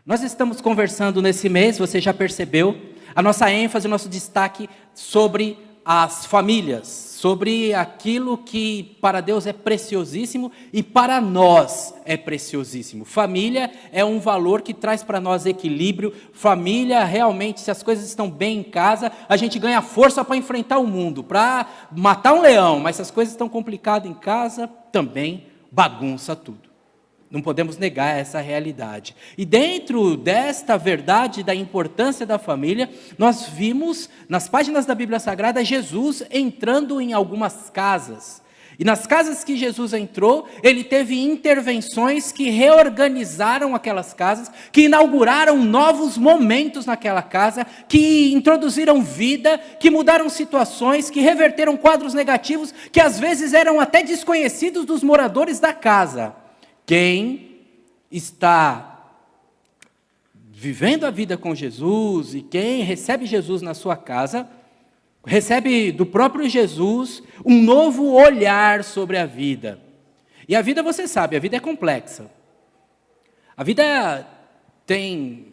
Nós estamos conversando nesse mês, você já percebeu, a nossa ênfase, o nosso destaque sobre as famílias, sobre aquilo que para Deus é preciosíssimo e para nós é preciosíssimo. Família é um valor que traz para nós equilíbrio. Família, realmente, se as coisas estão bem em casa, a gente ganha força para enfrentar o mundo, para matar um leão, mas se as coisas estão complicadas em casa, também bagunça tudo. Não podemos negar essa realidade. E dentro desta verdade da importância da família, nós vimos nas páginas da Bíblia Sagrada Jesus entrando em algumas casas. E nas casas que Jesus entrou, ele teve intervenções que reorganizaram aquelas casas, que inauguraram novos momentos naquela casa, que introduziram vida, que mudaram situações, que reverteram quadros negativos, que às vezes eram até desconhecidos dos moradores da casa. Quem está vivendo a vida com Jesus e quem recebe Jesus na sua casa, recebe do próprio Jesus um novo olhar sobre a vida. E a vida, você sabe, a vida é complexa. A vida tem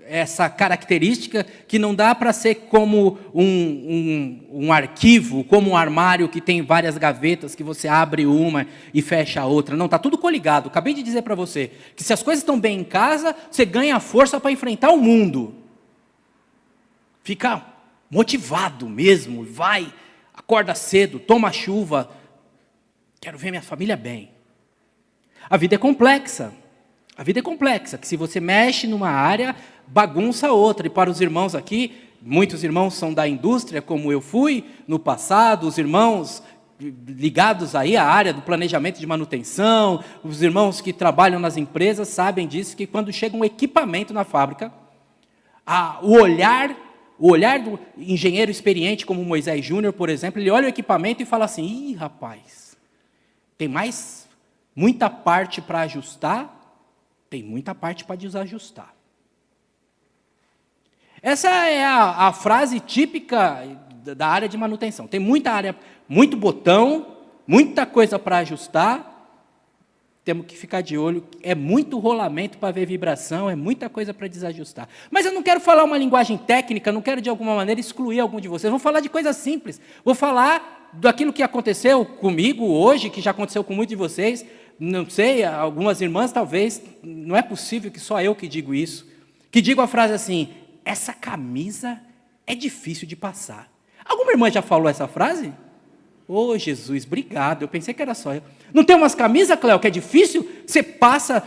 essa característica que não dá para ser como um arquivo, como um armário que tem várias gavetas, que você abre uma e fecha a outra. Não, está tudo coligado. Acabei de dizer para você que se as coisas estão bem em casa, você ganha força para enfrentar o mundo. Fica motivado mesmo, vai, acorda cedo, toma chuva. Quero ver minha família bem. A vida é complexa. A vida é complexa, que se você mexe numa área, bagunça outra. E para os irmãos aqui, muitos irmãos são da indústria, como eu fui no passado, os irmãos ligados aí à área do planejamento de manutenção, os irmãos que trabalham nas empresas sabem disso, que quando chega um equipamento na fábrica, o olhar do engenheiro experiente, como Moisés Júnior, por exemplo, ele olha o equipamento e fala assim: ih, rapaz, tem mais muita parte para ajustar, tem muita parte para desajustar. Essa é a frase típica da área de manutenção. Tem muita área, muito botão, muita coisa para ajustar, temos que ficar de olho, é muito rolamento para ver vibração, é muita coisa para desajustar. Mas eu não quero falar uma linguagem técnica, não quero de alguma maneira excluir algum de vocês, vou falar de coisas simples, vou falar daquilo que aconteceu comigo hoje, que já aconteceu com muitos de vocês. Não sei, algumas irmãs talvez, não é possível que só eu que digo isso, que digo a frase assim: essa camisa é difícil de passar. Alguma irmã já falou essa frase? Oh, Jesus, obrigado, eu pensei que era só eu. Não tem umas camisas, Cléo, que é difícil? Você passa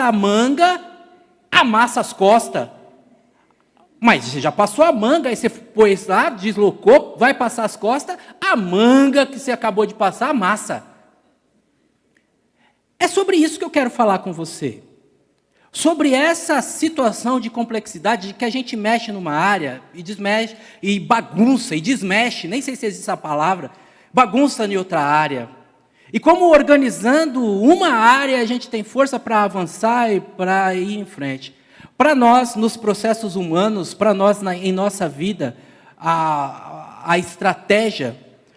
a manga, amassa as costas. Mas você já passou a manga, aí você pôs lá, deslocou, vai passar as costas, a manga que você acabou de passar, amassa. É sobre isso que eu quero falar com você. Sobre essa situação de complexidade, de que a gente mexe numa área, e desmexe, e bagunça, e desmexe, nem sei se existe essa palavra, bagunça em outra área. E como organizando uma área, a gente tem força para avançar e para ir em frente. Para nós, nos processos humanos, para nós em nossa vida, a estratégia,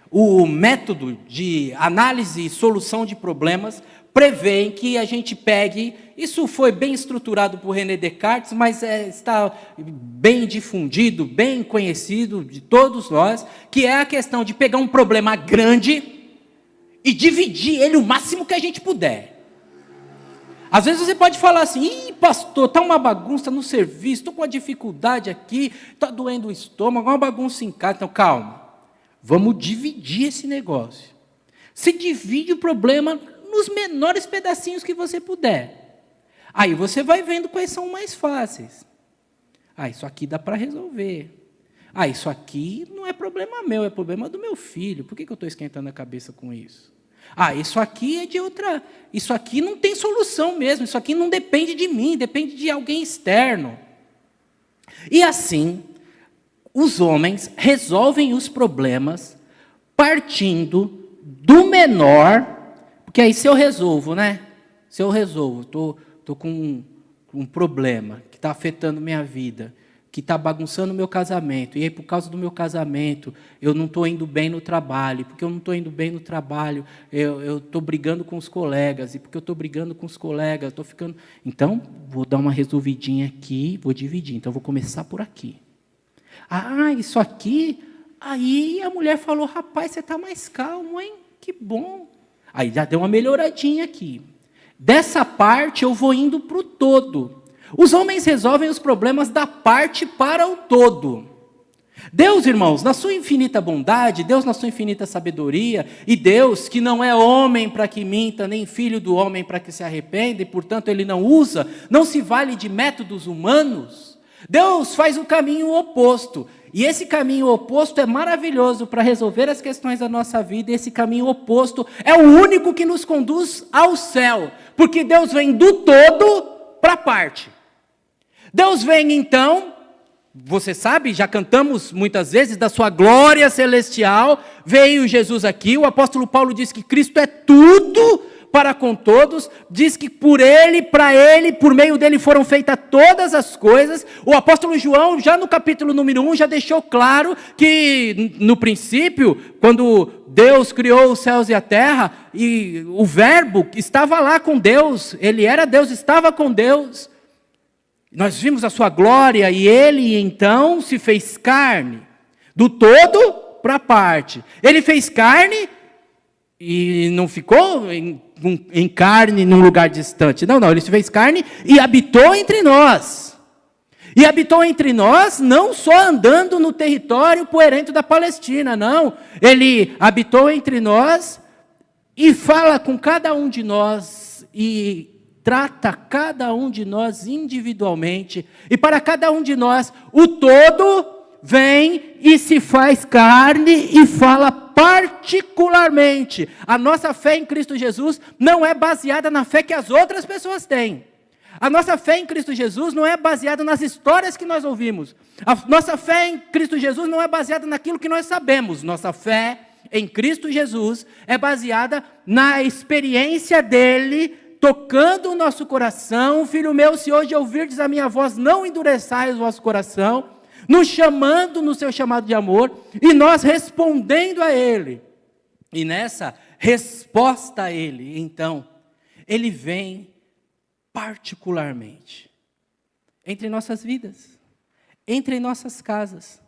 o método de análise e solução de problemas prevêem que a gente pegue, isso foi bem estruturado por René Descartes, mas está bem difundido, bem conhecido de todos nós, que é a questão de pegar um problema grande e dividir ele o máximo que a gente puder. Às vezes você pode falar assim: ih, pastor, está uma bagunça no serviço, estou com uma dificuldade aqui, está doendo o estômago, uma bagunça em casa. Então, calma, vamos dividir esse negócio. Você divide o problema nos menores pedacinhos que você puder. Aí você vai vendo quais são mais fáceis. Isso aqui dá para resolver. Isso aqui não é problema meu, é problema do meu filho. Por que eu estou esquentando a cabeça com isso? Isso aqui é de outra... Isso aqui não tem solução mesmo, isso aqui não depende de mim, depende de alguém externo. E assim, os homens resolvem os problemas partindo do menor. Porque aí se eu resolvo, né? Se eu resolvo, estou com um problema que está afetando minha vida, que está bagunçando o meu casamento, e aí por causa do meu casamento, eu não estou indo bem no trabalho, porque eu não estou indo bem no trabalho, eu estou brigando com os colegas, e porque eu estou brigando com os colegas, estou ficando... Então, vou dar uma resolvidinha aqui, vou dividir, então vou começar por aqui. Ah, isso aqui... Aí a mulher falou, rapaz, você está mais calmo, hein? Que bom. Aí já deu uma melhoradinha aqui. Dessa parte eu vou indo para o todo. Os homens resolvem os problemas da parte para o todo. Deus, irmãos, na sua infinita bondade, Deus na sua infinita sabedoria, e Deus, que não é homem para que minta, nem filho do homem para que se arrependa, e portanto ele não se vale de métodos humanos, Deus faz o caminho oposto. E esse caminho oposto é maravilhoso para resolver as questões da nossa vida, e esse caminho oposto é o único que nos conduz ao céu, porque Deus vem do todo para a parte. Deus vem então, você sabe, já cantamos muitas vezes da sua glória celestial, veio Jesus aqui, o apóstolo Paulo diz que Cristo é tudo para com todos, diz que por Ele, para Ele, por meio dEle foram feitas todas as coisas. O apóstolo João, já no capítulo número 1, já deixou claro que no princípio, quando Deus criou os céus e a terra, e o verbo estava lá com Deus, Ele era Deus, estava com Deus. Nós vimos a sua glória e Ele então se fez carne, do todo para a parte. Ele fez carne e não ficou em carne num lugar distante. Não, ele se fez carne e habitou entre nós. E habitou entre nós não só andando no território poerento da Palestina, não. Ele habitou entre nós e fala com cada um de nós e trata cada um de nós individualmente. E para cada um de nós, o todo vem e se faz carne e fala particularmente. A nossa fé em Cristo Jesus não é baseada na fé que as outras pessoas têm. A nossa fé em Cristo Jesus não é baseada nas histórias que nós ouvimos. A nossa fé em Cristo Jesus não é baseada naquilo que nós sabemos. Nossa fé em Cristo Jesus é baseada na experiência dele tocando o nosso coração. Filho meu, se hoje ouvirdes a minha voz, não endureçais o vosso coração, nos chamando no seu chamado de amor, e nós respondendo a Ele. E nessa resposta a Ele, então, Ele vem particularmente entre nossas vidas, entre nossas casas.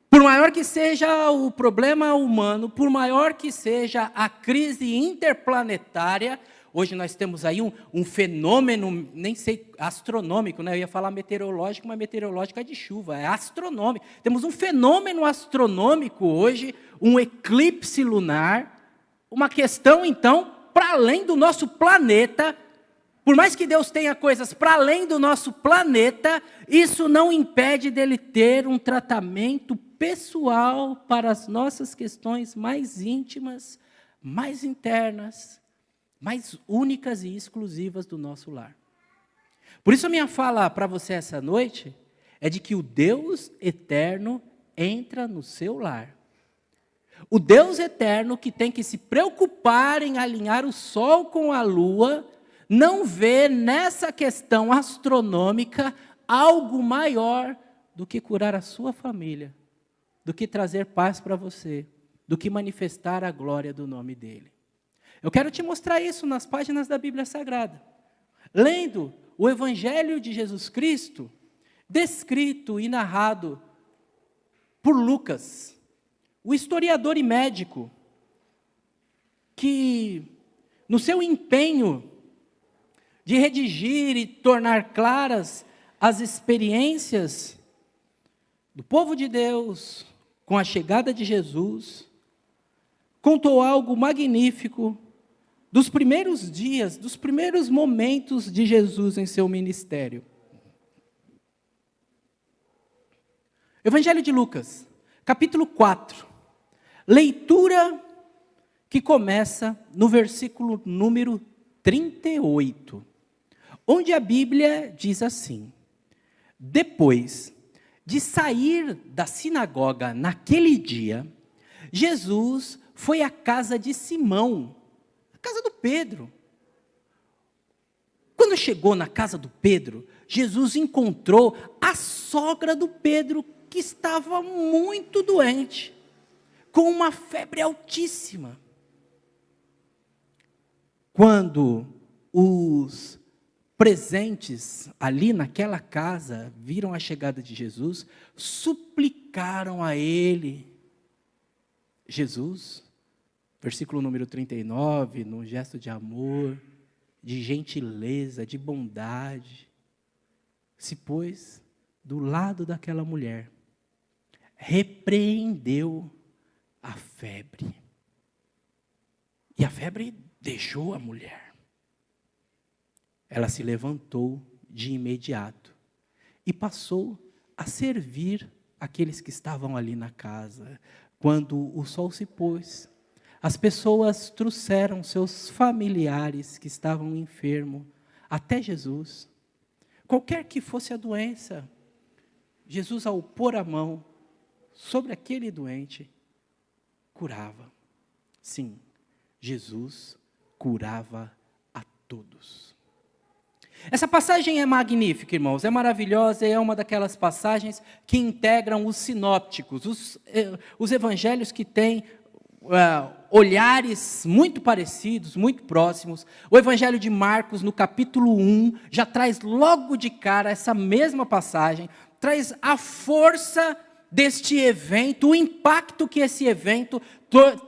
Por maior que seja o problema humano, por maior que seja a crise interplanetária, hoje nós temos aí um fenômeno, nem sei, astronômico, né? Eu ia falar meteorológico, mas meteorológico é de chuva, é astronômico. Temos um fenômeno astronômico hoje, um eclipse lunar, uma questão, então, para além do nosso planeta. Por mais que Deus tenha coisas para além do nosso planeta, isso não impede dele ter um tratamento pessoal para as nossas questões mais íntimas, mais internas, mais únicas e exclusivas do nosso lar. Por isso a minha fala para você essa noite é de que o Deus eterno entra no seu lar. O Deus eterno que tem que se preocupar em alinhar o sol com a lua, não vê nessa questão astronômica algo maior do que curar a sua família, do que trazer paz para você, do que manifestar a glória do nome dele. Eu quero te mostrar isso nas páginas da Bíblia Sagrada. Lendo o Evangelho de Jesus Cristo, descrito e narrado por Lucas, o historiador e médico, que no seu empenho de redigir e tornar claras as experiências do povo de Deus com a chegada de Jesus, contou algo magnífico dos primeiros dias, dos primeiros momentos de Jesus em seu ministério. Evangelho de Lucas, capítulo 4, leitura que começa no versículo número 38, onde a Bíblia diz assim: depois de sair da sinagoga naquele dia, Jesus foi à casa de Simão, a casa do Pedro. Quando chegou na casa do Pedro, Jesus encontrou a sogra do Pedro, que estava muito doente, com uma febre altíssima. Quando os presentes ali naquela casa viram a chegada de Jesus, suplicaram a ele. Jesus, versículo número 39, num gesto de amor, de gentileza, de bondade, se pôs do lado daquela mulher, repreendeu a febre. E a febre deixou a mulher. Ela se levantou de imediato e passou a servir aqueles que estavam ali na casa. Quando o sol se pôs, as pessoas trouxeram seus familiares que estavam enfermos até Jesus. Qualquer que fosse a doença, Jesus, ao pôr a mão sobre aquele doente, curava. Sim, Jesus curava a todos. Essa passagem é magnífica, irmãos, é maravilhosa, é uma daquelas passagens que integram os sinópticos, os evangelhos que têm olhares muito parecidos, muito próximos. O evangelho de Marcos, no capítulo 1, já traz logo de cara essa mesma passagem, traz a força deste evento, o impacto que esse evento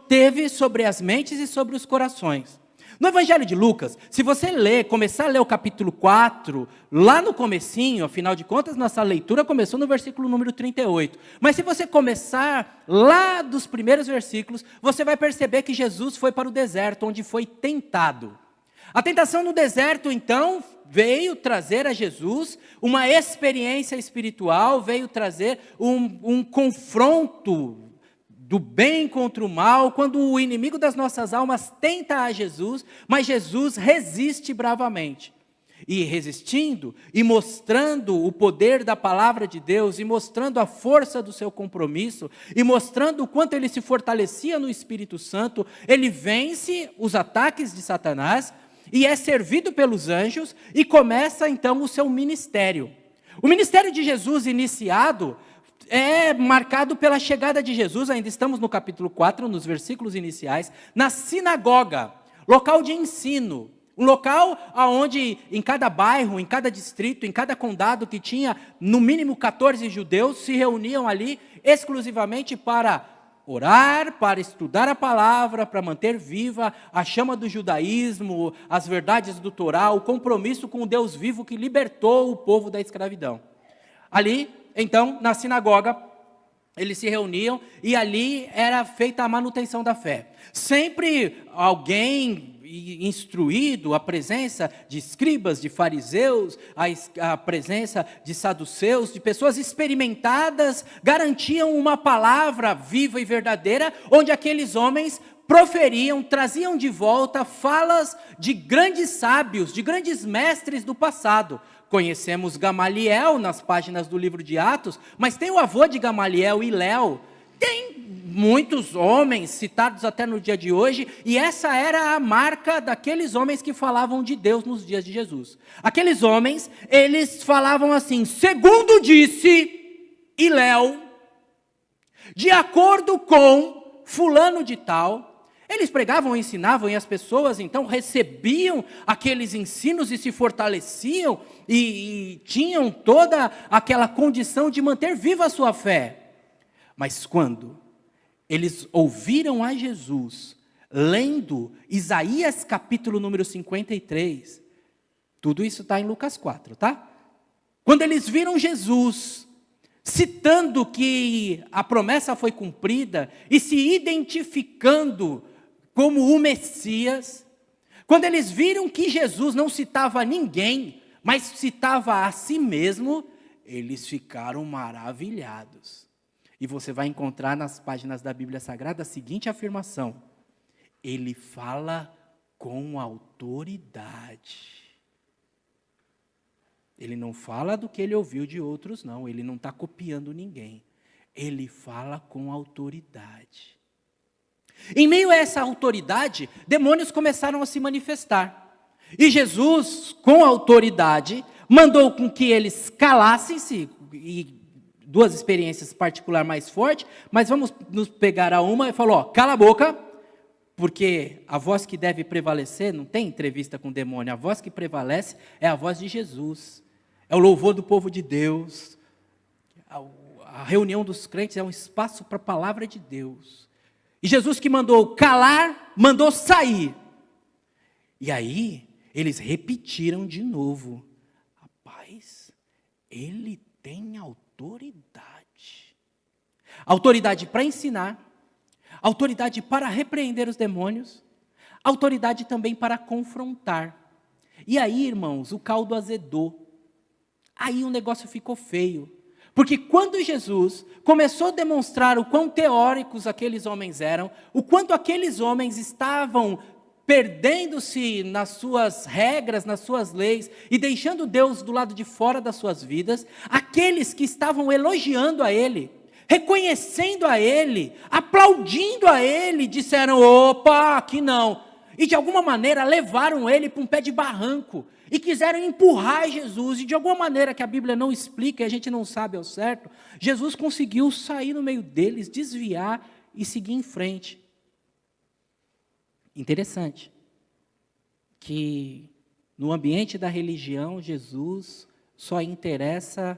teve sobre as mentes e sobre os corações. No Evangelho de Lucas, se você começar a ler o capítulo 4, lá no comecinho, afinal de contas, nossa leitura começou no versículo número 38. Mas se você começar lá dos primeiros versículos, você vai perceber que Jesus foi para o deserto, onde foi tentado. A tentação no deserto, então, veio trazer a Jesus uma experiência espiritual, veio trazer um confronto do bem contra o mal, quando o inimigo das nossas almas tenta a Jesus, mas Jesus resiste bravamente. E resistindo, e mostrando o poder da palavra de Deus, e mostrando a força do seu compromisso, e mostrando o quanto ele se fortalecia no Espírito Santo, ele vence os ataques de Satanás, e é servido pelos anjos, e começa então o seu ministério. O ministério de Jesus iniciado é marcado pela chegada de Jesus, ainda estamos no capítulo 4, nos versículos iniciais, na sinagoga, local de ensino, um local onde em cada bairro, em cada distrito, em cada condado que tinha no mínimo 14 judeus, se reuniam ali exclusivamente para orar, para estudar a palavra, para manter viva a chama do judaísmo, as verdades do Torá, o compromisso com o Deus vivo que libertou o povo da escravidão. Ali, então, na sinagoga, eles se reuniam e ali era feita a manutenção da fé. Sempre alguém instruído, a presença de escribas, de fariseus, a presença de saduceus, de pessoas experimentadas, garantiam uma palavra viva e verdadeira, onde aqueles homens proferiam, traziam de volta falas de grandes sábios, de grandes mestres do passado. Conhecemos Gamaliel nas páginas do livro de Atos, mas tem o avô de Gamaliel, Hiléu. Tem muitos homens citados até no dia de hoje, e essa era a marca daqueles homens que falavam de Deus nos dias de Jesus. Aqueles homens, eles falavam assim: segundo disse Hiléu, de acordo com fulano de tal. Eles pregavam, ensinavam, e as pessoas então recebiam aqueles ensinos e se fortaleciam e tinham toda aquela condição de manter viva a sua fé. Mas quando eles ouviram a Jesus, lendo Isaías capítulo número 53, tudo isso está em Lucas 4, tá? Quando eles viram Jesus citando que a promessa foi cumprida e se identificando como o Messias, quando eles viram que Jesus não citava ninguém, mas citava a si mesmo, eles ficaram maravilhados. E você vai encontrar nas páginas da Bíblia Sagrada a seguinte afirmação: ele fala com autoridade. Ele não fala do que ele ouviu de outros, não. Ele não está copiando ninguém. Ele fala com autoridade. Em meio a essa autoridade, demônios começaram a se manifestar. E Jesus, com autoridade, mandou com que eles calassem-se, e duas experiências particulares mais fortes, mas vamos nos pegar a uma, e falou, ó, cala a boca, porque a voz que deve prevalecer, não tem entrevista com o demônio, a voz que prevalece é a voz de Jesus, é o louvor do povo de Deus, a reunião dos crentes é um espaço para a palavra de Deus, e Jesus que mandou calar, mandou sair, e aí eles repetiram de novo, rapaz, ele tem autoridade, autoridade para ensinar, autoridade para repreender os demônios, autoridade também para confrontar. E aí, irmãos, o caldo azedou. Aí o negócio ficou feio. Porque quando Jesus começou a demonstrar o quão teóricos aqueles homens eram, o quanto aqueles homens estavam perdendo-se nas suas regras, nas suas leis, e deixando Deus do lado de fora das suas vidas, aqueles que estavam elogiando a Ele, reconhecendo a Ele, aplaudindo a Ele, disseram, opa, aqui não. E de alguma maneira levaram Ele para um pé de barranco, e quiseram empurrar Jesus, e de alguma maneira que a Bíblia não explica, e a gente não sabe ao certo, Jesus conseguiu sair no meio deles, desviar e seguir em frente. Interessante, que no ambiente da religião, Jesus só interessa,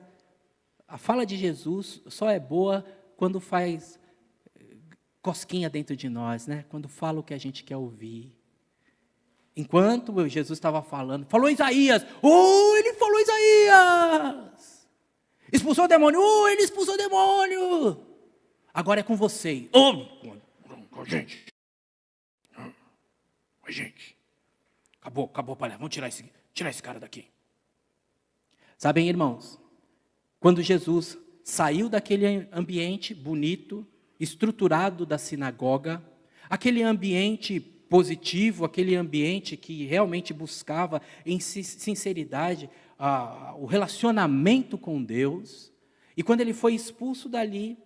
a fala de Jesus só é boa quando faz cosquinha dentro de nós, né? Quando fala o que a gente quer ouvir. Enquanto Jesus estava falando, falou Isaías, ele falou Isaías, expulsou o demônio, ele expulsou o demônio, agora é com você, gente. Oi, gente, acabou, palhaço, vamos tirar esse cara daqui. Sabem, irmãos, quando Jesus saiu daquele ambiente bonito, estruturado da sinagoga, aquele ambiente positivo, aquele ambiente que realmente buscava em sinceridade o relacionamento com Deus, e quando ele foi expulso dali,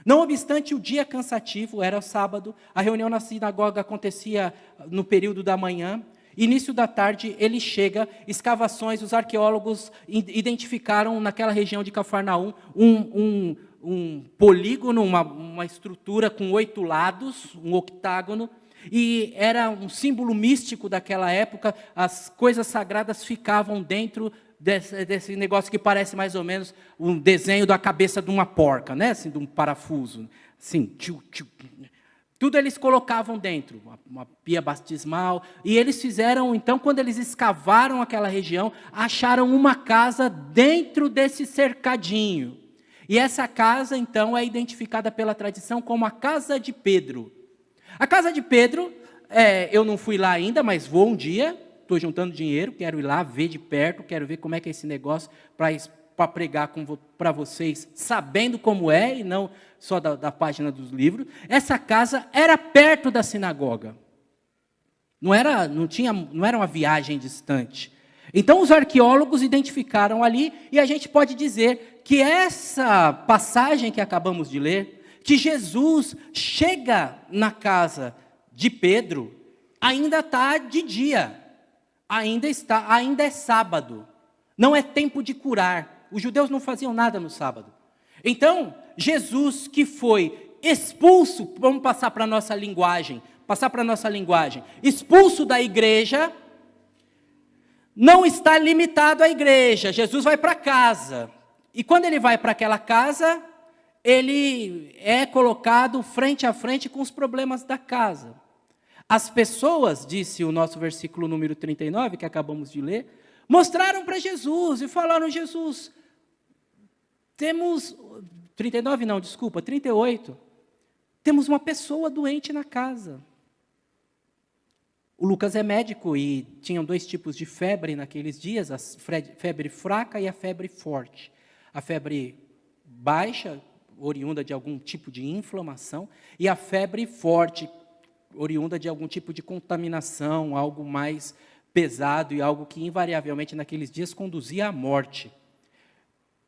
não obstante o dia cansativo, era sábado, a reunião na sinagoga acontecia no período da manhã, início da tarde ele chega, escavações, os arqueólogos identificaram naquela região de Cafarnaum um polígono, uma estrutura com 8 lados, um octágono, e era um símbolo místico daquela época, as coisas sagradas ficavam dentro desse negócio que parece mais ou menos um desenho da cabeça de uma porca, né? Assim, de um parafuso. Assim, tudo eles colocavam dentro, uma pia batismal, e eles fizeram, então, quando eles escavaram aquela região, acharam uma casa dentro desse cercadinho. E essa casa, então, é identificada pela tradição como a Casa de Pedro. A Casa de Pedro, eu não fui lá ainda, mas vou um dia. Estou juntando dinheiro, quero ir lá, ver de perto, quero ver como é que é esse negócio para pregar para vocês, sabendo como é, e não só da página dos livros. Essa casa era perto da sinagoga. Não era uma viagem distante. Então, os arqueólogos identificaram ali, e a gente pode dizer que essa passagem que acabamos de ler, que Jesus chega na casa de Pedro, ainda está de dia. Ainda é sábado, não é tempo de curar. Os judeus não faziam nada no sábado. Então, Jesus que foi expulso, vamos passar para a nossa linguagem, expulso da igreja, não está limitado à igreja. Jesus vai para casa, e quando ele vai para aquela casa, ele é colocado frente a frente com os problemas da casa. As pessoas, disse o nosso versículo número 39, que acabamos de ler, mostraram para Jesus e falaram, Jesus, temos, 38, temos uma pessoa doente na casa. O Lucas é médico e tinham 2 tipos de febre naqueles dias, a febre fraca e a febre forte. A febre baixa, oriunda de algum tipo de inflamação, e a febre forte, oriunda de algum tipo de contaminação, algo mais pesado e algo que invariavelmente naqueles dias conduzia à morte.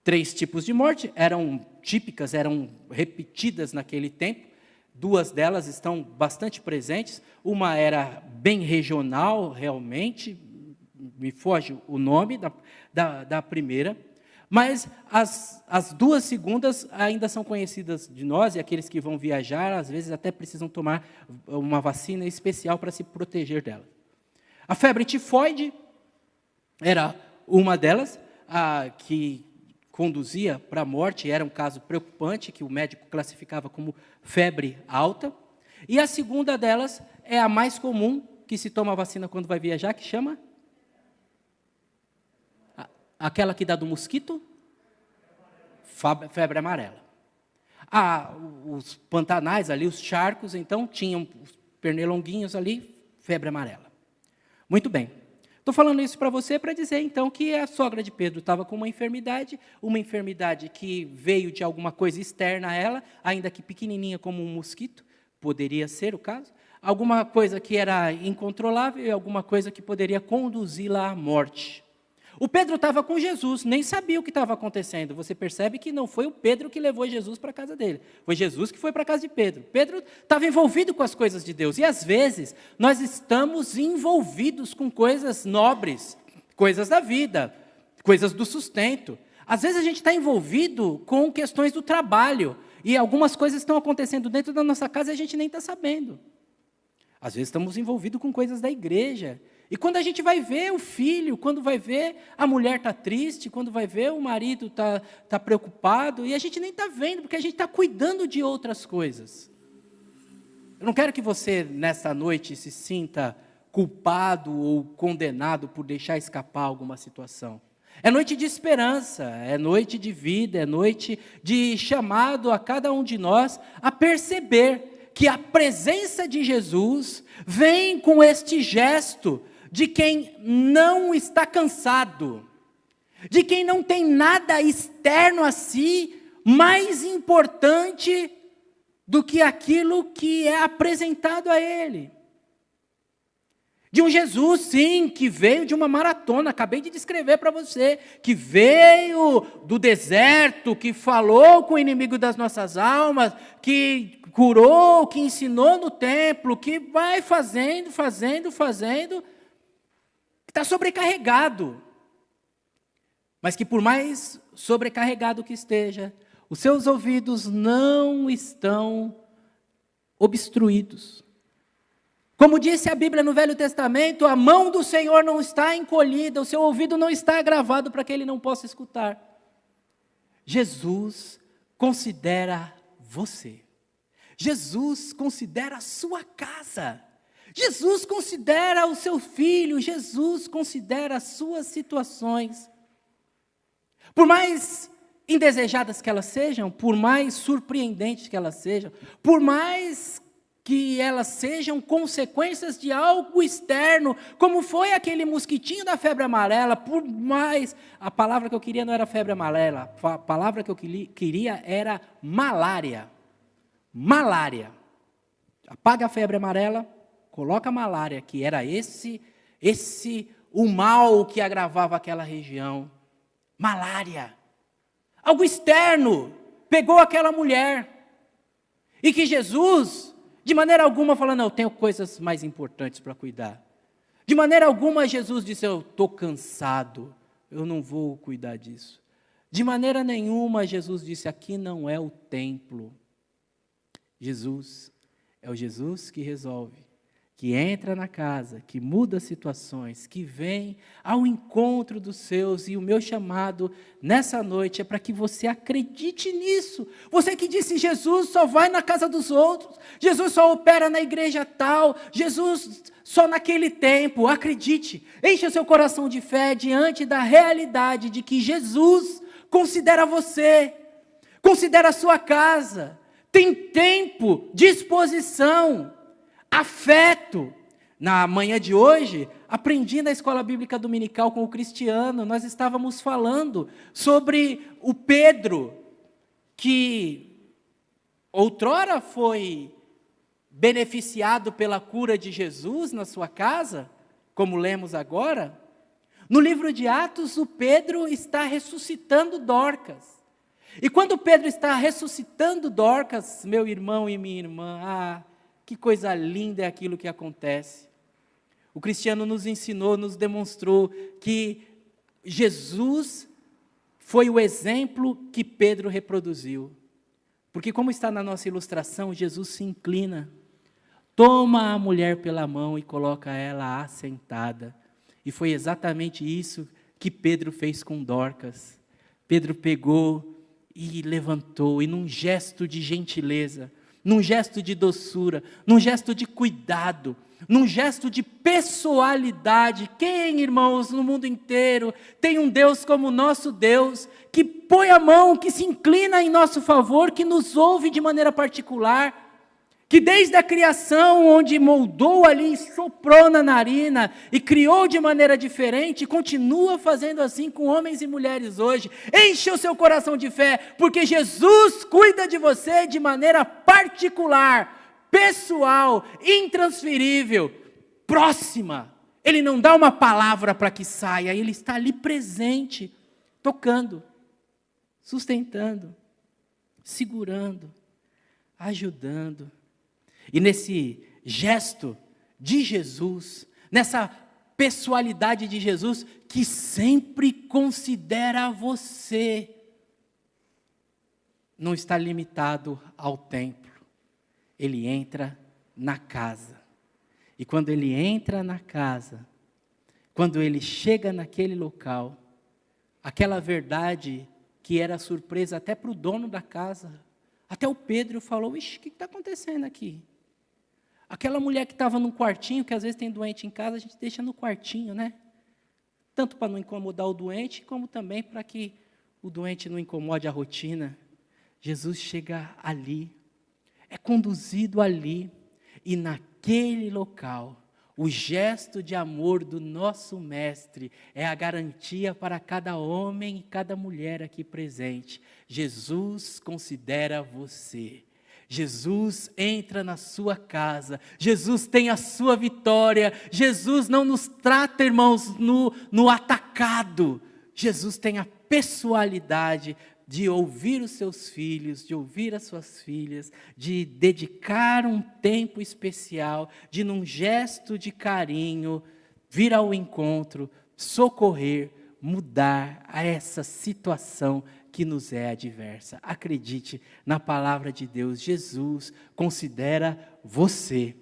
3 tipos de morte eram típicas, eram repetidas naquele tempo, 2 delas estão bastante presentes, uma era bem regional realmente, me foge o nome da primeira, mas as duas segundas ainda são conhecidas de nós, e aqueles que vão viajar, às vezes até precisam tomar uma vacina especial para se proteger dela. A febre tifoide era uma delas, que conduzia para a morte, era um caso preocupante, que o médico classificava como febre alta. E a segunda delas é a mais comum, que se toma a vacina quando vai viajar, que chama? Aquela que dá do mosquito? Febre amarela. Os pantanais ali, os charcos, então, tinham os pernilonguinhos ali, febre amarela. Muito bem. Estou falando isso para você para dizer, então, que a sogra de Pedro estava com uma enfermidade que veio de alguma coisa externa a ela, ainda que pequenininha como um mosquito, poderia ser o caso, alguma coisa que era incontrolável e alguma coisa que poderia conduzi-la à morte. O Pedro estava com Jesus, nem sabia o que estava acontecendo. Você percebe que não foi o Pedro que levou Jesus para a casa dele. Foi Jesus que foi para a casa de Pedro. Pedro estava envolvido com as coisas de Deus. E às vezes, nós estamos envolvidos com coisas nobres, coisas da vida, coisas do sustento. Às vezes a gente está envolvido com questões do trabalho. E algumas coisas estão acontecendo dentro da nossa casa e a gente nem está sabendo. Às vezes estamos envolvidos com coisas da igreja. E quando a gente vai ver o filho, quando vai ver a mulher está triste, quando vai ver o marido está preocupado, e a gente nem está vendo, porque a gente está cuidando de outras coisas. Eu não quero que você, nessa noite, se sinta culpado ou condenado por deixar escapar alguma situação. É noite de esperança, é noite de vida, é noite de chamado a cada um de nós a perceber que a presença de Jesus vem com este gesto de quem não está cansado, de quem não tem nada externo a si mais importante do que aquilo que é apresentado a ele. De um Jesus, sim, que veio de uma maratona, acabei de descrever para você, que veio do deserto, que falou com o inimigo das nossas almas, que curou, que ensinou no templo, que vai fazendo, está sobrecarregado. Mas que por mais sobrecarregado que esteja, os seus ouvidos não estão obstruídos. Como disse a Bíblia no Velho Testamento, a mão do Senhor não está encolhida, o seu ouvido não está agravado para que ele não possa escutar. Jesus considera você. Jesus considera a sua casa. Jesus considera o seu filho. Jesus considera as suas situações. Por mais indesejadas que elas sejam, por mais surpreendentes que elas sejam, por mais que elas sejam consequências de algo externo, como foi aquele mosquitinho da febre amarela, por mais... A palavra que eu queria não era febre amarela, a palavra que eu queria era malária. Malária. Apaga a febre amarela, coloca a malária, que era o mal que agravava aquela região. Malária. Algo externo pegou aquela mulher. E que Jesus, de maneira alguma, falou, não, eu tenho coisas mais importantes para cuidar. De maneira alguma, Jesus disse, eu estou cansado, eu não vou cuidar disso. De maneira nenhuma, Jesus disse, aqui não é o templo. Jesus é o Jesus que resolve, que entra na casa, que muda situações, que vem ao encontro dos seus. E o meu chamado nessa noite é para que você acredite nisso. Você que disse, Jesus só vai na casa dos outros, Jesus só opera na igreja tal, Jesus só naquele tempo. Acredite, encha seu coração de fé diante da realidade de que Jesus considera você, considera a sua casa, tem tempo, disposição, afeto. Na manhã de hoje, aprendi na escola bíblica dominical com o Cristiano, nós estávamos falando sobre o Pedro, que outrora foi beneficiado pela cura de Jesus na sua casa, como lemos agora. No livro de Atos, o Pedro está ressuscitando Dorcas. E quando Pedro está ressuscitando Dorcas, meu irmão e minha irmã, que coisa linda é aquilo que acontece. o Cristiano nos ensinou, nos demonstrou que Jesus foi o exemplo que Pedro reproduziu. Porque como está na nossa ilustração, Jesus se inclina, toma a mulher pela mão e coloca ela assentada. E foi exatamente isso que Pedro fez com Dorcas. Pedro pegou e levantou, e num gesto de gentileza, num gesto de doçura, num gesto de cuidado, num gesto de pessoalidade. Quem, irmãos, no mundo inteiro tem um Deus como o nosso Deus, que põe a mão, que se inclina em nosso favor, que nos ouve de maneira particular, que desde a criação, onde moldou ali, soprou na narina e criou de maneira diferente, continua fazendo assim com homens e mulheres hoje. Enche o seu coração de fé, porque Jesus cuida de você de maneira particular, pessoal, intransferível, próxima. Ele não dá uma palavra para que saia, ele está ali presente, tocando, sustentando, segurando, ajudando. E nesse gesto de Jesus, nessa pessoalidade de Jesus, que sempre considera você, não está limitado ao templo. Ele entra na casa. E quando ele entra na casa, quando ele chega naquele local, aquela verdade que era surpresa até para o dono da casa, até o Pedro falou: ixi, o que está acontecendo aqui? Aquela mulher que estava num quartinho, que às vezes tem doente em casa, a gente deixa no quartinho, né? Tanto para não incomodar o doente, como também para que o doente não incomode a rotina. Jesus chega ali, é conduzido ali, e naquele local, o gesto de amor do nosso Mestre é a garantia para cada homem e cada mulher aqui presente. Jesus considera você. Jesus entra na sua casa, Jesus tem a sua vitória, Jesus não nos trata, irmãos, no atacado. Jesus tem a pessoalidade de ouvir os seus filhos, de ouvir as suas filhas, de dedicar um tempo especial, de num gesto de carinho, vir ao encontro, socorrer, mudar a essa situação que nos é adversa. Acredite na palavra de Deus, Jesus considera você.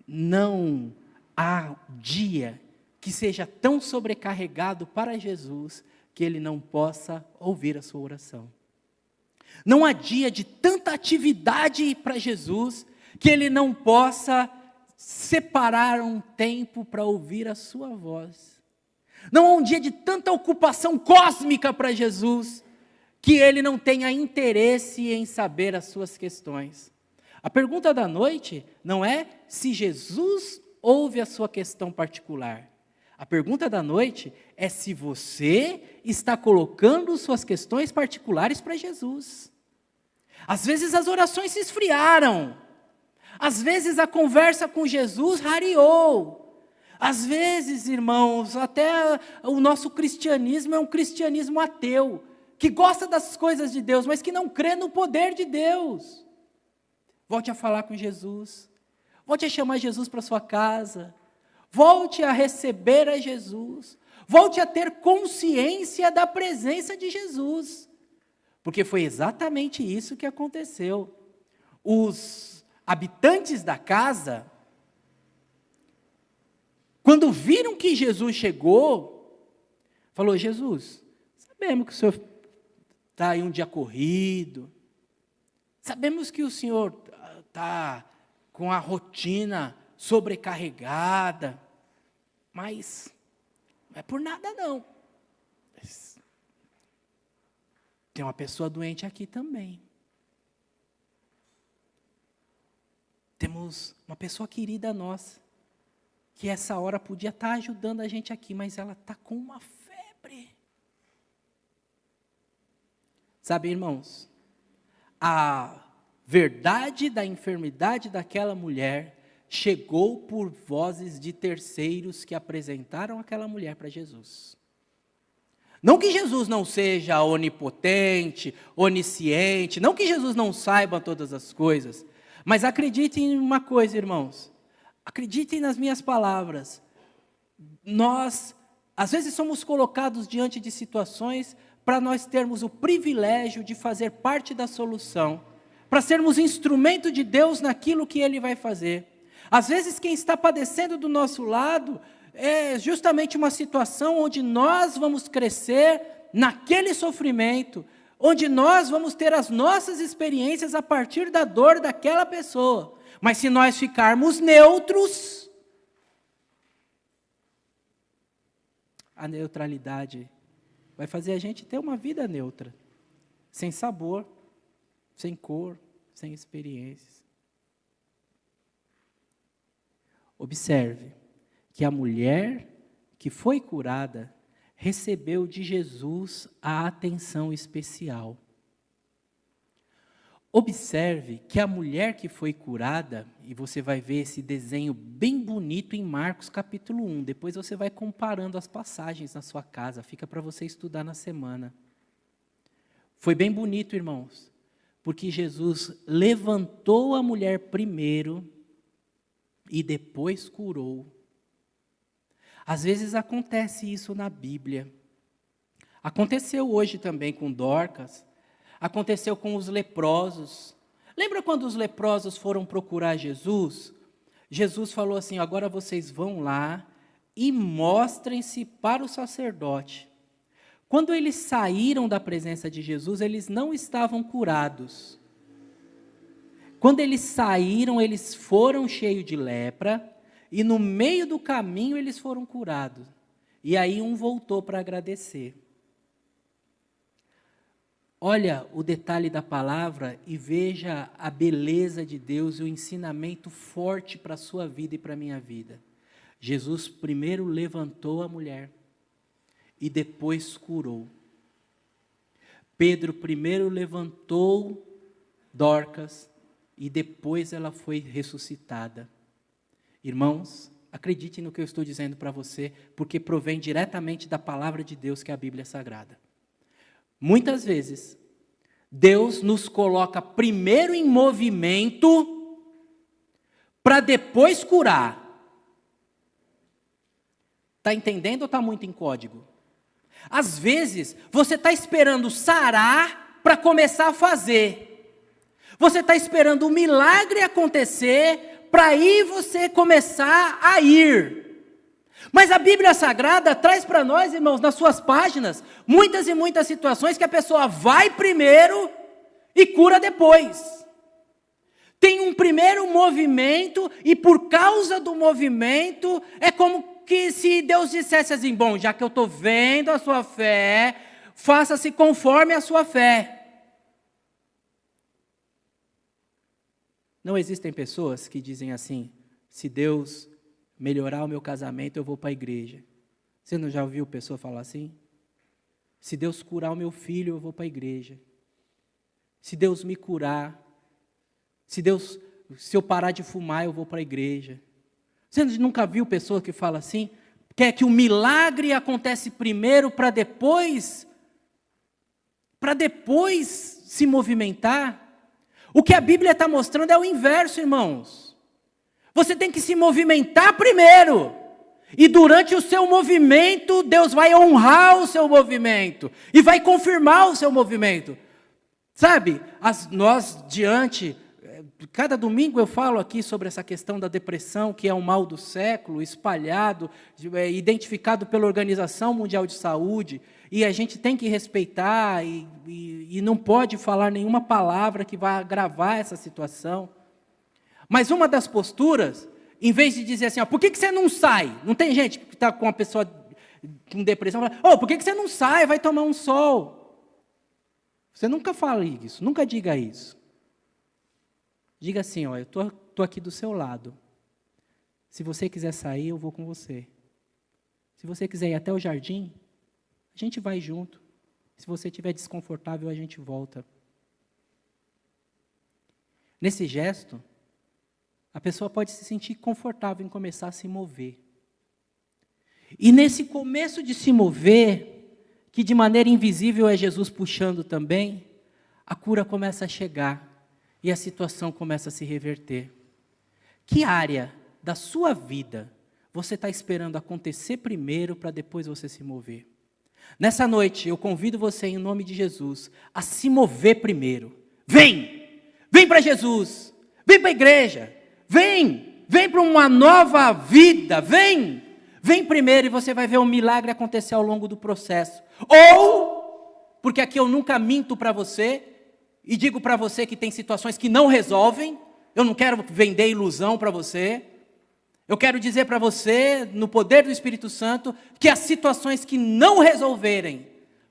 Não há dia que seja tão sobrecarregado para Jesus que Ele não possa ouvir a sua oração. Não há dia de tanta atividade para Jesus que Ele não possa separar um tempo para ouvir a sua voz. Não há um dia de tanta ocupação cósmica para Jesus que Ele não tenha interesse em saber as suas questões. A pergunta da noite não é se Jesus ouve a sua questão particular. A pergunta da noite é se você está colocando suas questões particulares para Jesus. Às vezes as orações se esfriaram. Às vezes a conversa com Jesus rareou. Às vezes, irmãos, até o nosso cristianismo é um cristianismo ateu, que gosta das coisas de Deus, mas que não crê no poder de Deus. Volte a falar com Jesus. Volte a chamar Jesus para sua casa. Volte a receber a Jesus. Volte a ter consciência da presença de Jesus. Porque foi exatamente isso que aconteceu. Os habitantes da casa, quando viram que Jesus chegou, falou: Jesus, sabemos que o Senhor está aí um dia corrido, sabemos que o Senhor está com a rotina sobrecarregada, mas não é por nada não. Tem uma pessoa doente aqui também. Temos uma pessoa querida nossa, que essa hora podia estar ajudando a gente aqui, mas ela está com uma febre. Sabe, irmãos, a verdade da enfermidade daquela mulher chegou por vozes de terceiros que apresentaram aquela mulher para Jesus. Não que Jesus não seja onipotente, onisciente, não que Jesus não saiba todas as coisas, mas acreditem em uma coisa, irmãos, acreditem nas minhas palavras, nós, às vezes, somos colocados diante de situações para nós termos o privilégio de fazer parte da solução, para sermos instrumento de Deus naquilo que Ele vai fazer. Às vezes, quem está padecendo do nosso lado é justamente uma situação onde nós vamos crescer naquele sofrimento, onde nós vamos ter as nossas experiências a partir da dor daquela pessoa. Mas se nós ficarmos neutros, a neutralidade vai fazer a gente ter uma vida neutra, sem sabor, sem cor, sem experiências. Observe que a mulher que foi curada recebeu de Jesus a atenção especial. Observe que a mulher que foi curada, e você vai ver esse desenho bem bonito em Marcos capítulo 1, depois você vai comparando as passagens na sua casa, fica para você estudar na semana. Foi bem bonito, irmãos, porque Jesus levantou a mulher primeiro e depois curou. Às vezes acontece isso na Bíblia. Aconteceu hoje também com Dorcas. Aconteceu com os leprosos. Lembra quando os leprosos foram procurar Jesus? Jesus falou assim: agora vocês vão lá e mostrem-se para o sacerdote. Quando eles saíram da presença de Jesus, eles não estavam curados. Quando eles saíram, eles foram cheios de lepra, e no meio do caminho eles foram curados. E aí um voltou para agradecer. Olha o detalhe da palavra e veja a beleza de Deus e o ensinamento forte para a sua vida e para a minha vida. Jesus primeiro levantou a mulher e depois curou. Pedro primeiro levantou Dorcas e depois ela foi ressuscitada. Irmãos, acredite no que eu estou dizendo para você, porque provém diretamente da palavra de Deus, que é a Bíblia Sagrada. Muitas vezes, Deus nos coloca primeiro em movimento para depois curar. Está entendendo ou está muito em código? Às vezes, você está esperando sarar para começar a fazer. Você está esperando o milagre acontecer para aí você começar a ir. Mas a Bíblia Sagrada traz para nós, irmãos, nas suas páginas, muitas e muitas situações que a pessoa vai primeiro e cura depois. Tem um primeiro movimento e por causa do movimento, é como que se Deus dissesse assim: bom, já que eu estou vendo a sua fé, faça-se conforme a sua fé. Não existem pessoas que dizem assim: se Deus melhorar o meu casamento, eu vou para a igreja. Você não já ouviu pessoa falar assim? Se Deus curar o meu filho, eu vou para a igreja. Se Deus me curar, se eu parar de fumar, eu vou para a igreja. Você nunca viu pessoa que fala assim? Quer que o milagre acontece primeiro para depois se movimentar? O que a Bíblia está mostrando é o inverso, irmãos. Você tem que se movimentar primeiro. E durante o seu movimento, Deus vai honrar o seu movimento. E vai confirmar o seu movimento. Sabe, nós cada domingo eu falo aqui sobre essa questão da depressão, que é um mal do século, espalhado, identificado pela Organização Mundial de Saúde. E a gente tem que respeitar e não pode falar nenhuma palavra que vá agravar essa situação. Mas uma das posturas, em vez de dizer assim, por que você não sai? Não tem gente que está com uma pessoa com depressão, fala, por que você não sai? Vai tomar um sol. Você nunca fala isso, nunca diga isso. Diga assim, eu estou aqui do seu lado. Se você quiser sair, eu vou com você. Se você quiser ir até o jardim, a gente vai junto. Se você estiver desconfortável, a gente volta. Nesse gesto, a pessoa pode se sentir confortável em começar a se mover. E nesse começo de se mover, que de maneira invisível é Jesus puxando também, a cura começa a chegar e a situação começa a se reverter. Que área da sua vida você está esperando acontecer primeiro para depois você se mover. Nessa noite, eu convido você, em nome de Jesus, a se mover primeiro. Vem! Vem para Jesus! Vem para a igreja! Vem! Vem para uma nova vida! Vem! Vem primeiro e você vai ver um milagre acontecer ao longo do processo. Ou, porque aqui eu nunca minto para você, e digo para você que tem situações que não resolvem, eu não quero vender ilusão para você, eu quero dizer para você, no poder do Espírito Santo, que as situações que não resolverem,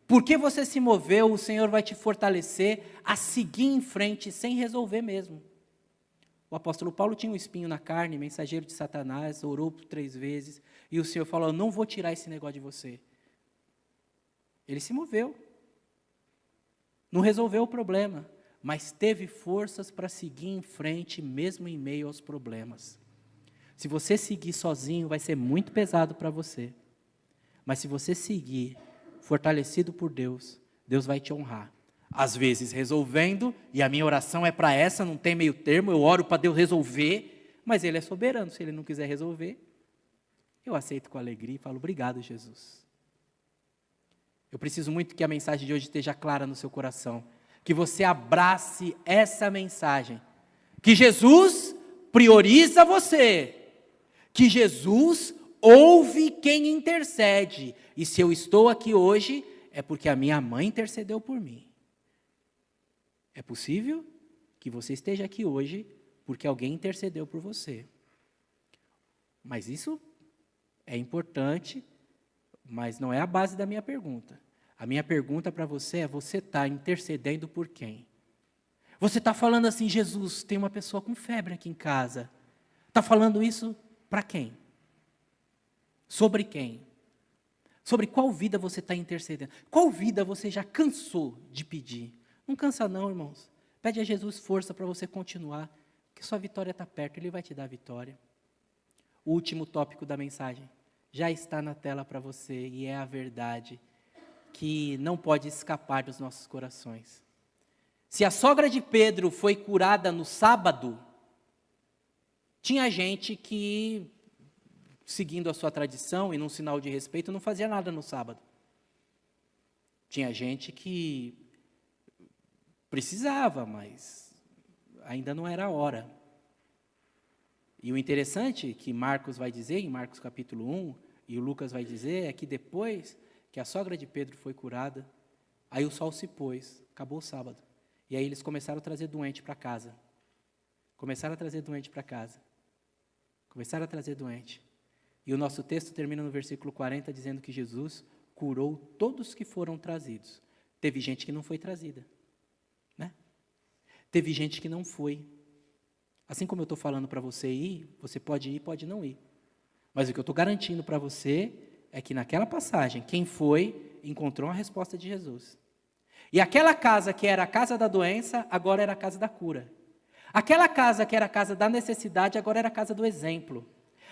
porque você se moveu, o Senhor vai te fortalecer a seguir em frente sem resolver mesmo. O apóstolo Paulo tinha um espinho na carne, mensageiro de Satanás, orou por 3 vezes, e o Senhor falou, não vou tirar esse negócio de você. Ele se moveu. Não resolveu o problema, mas teve forças para seguir em frente, mesmo em meio aos problemas. Se você seguir sozinho, vai ser muito pesado para você. Mas se você seguir, fortalecido por Deus, Deus vai te honrar. Às vezes resolvendo, e a minha oração é para essa, não tem meio termo, eu oro para Deus resolver, mas Ele é soberano, se Ele não quiser resolver, eu aceito com alegria e falo, obrigado, Jesus. Eu preciso muito que a mensagem de hoje esteja clara no seu coração, que você abrace essa mensagem, que Jesus prioriza você, que Jesus ouve quem intercede, e se eu estou aqui hoje, é porque a minha mãe intercedeu por mim. É possível que você esteja aqui hoje porque alguém intercedeu por você. Mas isso é importante, mas não é a base da minha pergunta. A minha pergunta para você é, você está intercedendo por quem? Você está falando assim, Jesus, tem uma pessoa com febre aqui em casa. Está falando isso para quem? Sobre quem? Sobre qual vida você está intercedendo? Qual vida você já cansou de pedir? Não cansa não, irmãos. Pede a Jesus força para você continuar, que sua vitória está perto, Ele vai te dar a vitória. O último tópico da mensagem já está na tela para você, e é a verdade que não pode escapar dos nossos corações. Se a sogra de Pedro foi curada no sábado, tinha gente que, seguindo a sua tradição e num sinal de respeito, não fazia nada no sábado. Tinha gente que precisava, mas ainda não era a hora. E o interessante que Marcos vai dizer, em Marcos capítulo 1, e o Lucas vai dizer, é que depois que a sogra de Pedro foi curada, aí o sol se pôs, acabou o sábado. E aí eles começaram a trazer doente para casa. Começaram a trazer doente para casa. Começaram a trazer doente. E o nosso texto termina no versículo 40, dizendo que Jesus curou todos que foram trazidos. Teve gente que não foi trazida. Né? Teve gente que não foi. Assim como eu estou falando para você ir, você pode ir, pode não ir. Mas o que eu estou garantindo para você é que naquela passagem, quem foi, encontrou a resposta de Jesus. E aquela casa que era a casa da doença, agora era a casa da cura. Aquela casa que era a casa da necessidade, agora era a casa do exemplo.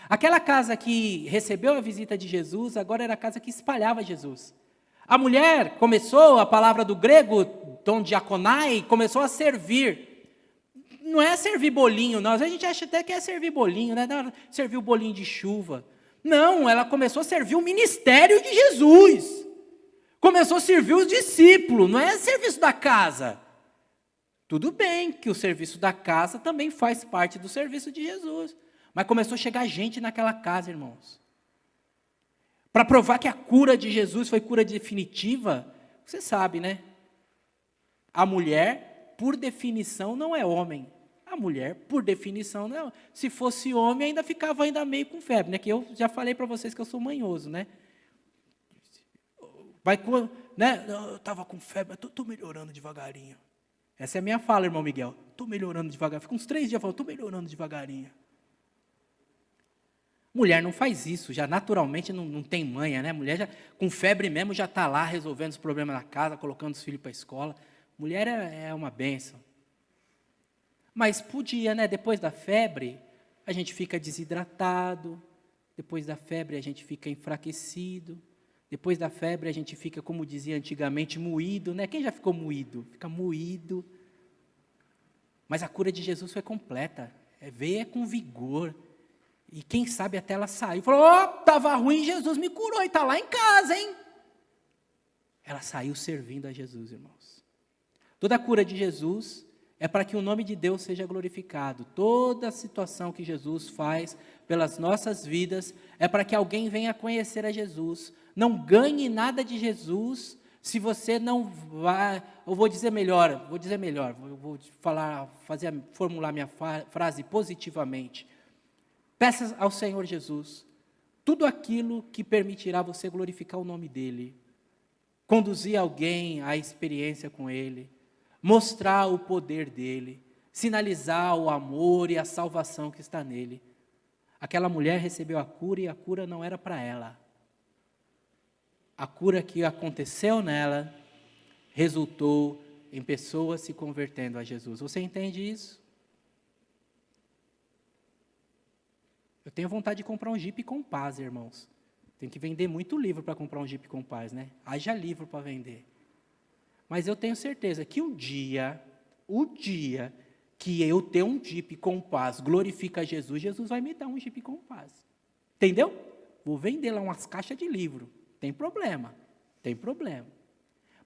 Aquela casa que recebeu a visita de Jesus, agora era a casa que espalhava Jesus. A mulher começou, a palavra do grego, don diakonai, começou a servir. Não é servir bolinho, não. A gente acha até que é servir bolinho, né? Não, servir o bolinho de chuva. Não, ela começou a servir o ministério de Jesus. Começou a servir os discípulos, não é serviço da casa. Tudo bem que o serviço da casa também faz parte do serviço de Jesus. Mas começou a chegar gente naquela casa, irmãos. Para provar que a cura de Jesus foi cura definitiva, você sabe, né? A mulher, por definição, não é homem. A mulher, por definição, não é homem. Se fosse homem, ainda ficava meio com febre, né? Que eu já falei para vocês que eu sou manhoso, né? Né? Eu estava com febre, mas estou melhorando devagarinho. Essa é a minha fala, irmão Miguel. Estou melhorando devagarinho. Fica uns 3 dias falando, estou melhorando devagarinho. Mulher não faz isso, já naturalmente não tem manha, né? Mulher já, com febre mesmo já está lá resolvendo os problemas na casa, colocando os filhos para a escola. Mulher é uma bênção. Mas podia, né? Depois da febre, a gente fica desidratado. Depois da febre, a gente fica enfraquecido. Depois da febre, a gente fica, como dizia antigamente, moído, né? Quem já ficou moído? Fica moído. Mas a cura de Jesus foi completa. Veio com vigor. E quem sabe até ela saiu, falou, ó, estava ruim, Jesus me curou e está lá em casa, hein? Ela saiu servindo a Jesus, irmãos. Toda a cura de Jesus é para que o nome de Deus seja glorificado. Toda a situação que Jesus faz pelas nossas vidas é para que alguém venha conhecer a Jesus. Não ganhe nada de Jesus se você não vai. Eu vou dizer melhor, vou formular minha frase positivamente. Peça ao Senhor Jesus tudo aquilo que permitirá você glorificar o nome dEle, conduzir alguém à experiência com Ele, mostrar o poder dEle, sinalizar o amor e a salvação que está nele. Aquela mulher recebeu a cura e a cura não era para ela. A cura que aconteceu nela resultou em pessoas se convertendo a Jesus. Você entende isso? Eu tenho vontade de comprar um Jeep Compass, irmãos. Tem que vender muito livro para comprar um Jeep Compass, né? Haja livro para vender. Mas eu tenho certeza que o dia que eu ter um Jeep Compass glorifica Jesus, Jesus vai me dar um Jeep Compass. Entendeu? Vou vender lá umas caixas de livro. Tem problema.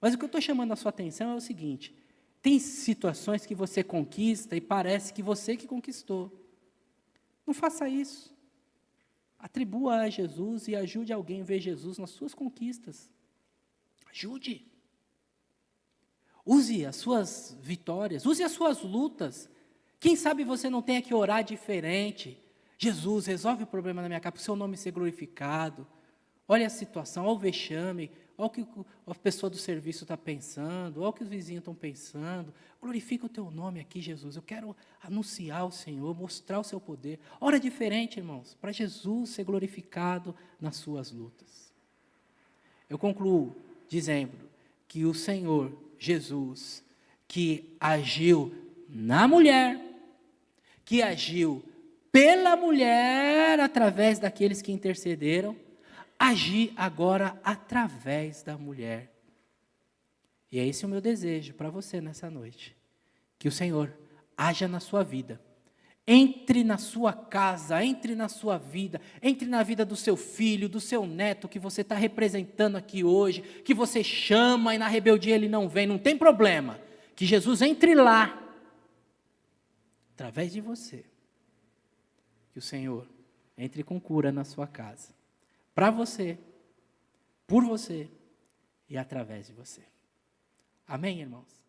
Mas o que eu estou chamando a sua atenção é o seguinte, tem situações que você conquista e parece que você que conquistou. Não faça isso. Atribua a Jesus e ajude alguém a ver Jesus nas suas conquistas. Ajude. Use as suas vitórias, use as suas lutas. Quem sabe você não tenha que orar diferente. Jesus, resolve o problema na minha casa, para o seu nome ser glorificado. Olha a situação, olha o vexame, olha o que a pessoa do serviço está pensando, olha o que os vizinhos estão pensando. Glorifica o teu nome aqui, Jesus. Eu quero anunciar o Senhor, mostrar o seu poder. Ora diferente, irmãos, para Jesus ser glorificado nas suas lutas. Eu concluo dizendo que o Senhor Jesus, que agiu na mulher, que agiu pela mulher através daqueles que intercederam, agir agora através da mulher. E é esse o meu desejo para você nessa noite. Que o Senhor haja na sua vida. Entre na sua casa, entre na sua vida, entre na vida do seu filho, do seu neto, que você está representando aqui hoje, que você chama e na rebeldia ele não vem, não tem problema. Que Jesus entre lá, através de você. Que o Senhor entre com cura na sua casa. Para você, por você e através de você. Amém, irmãos?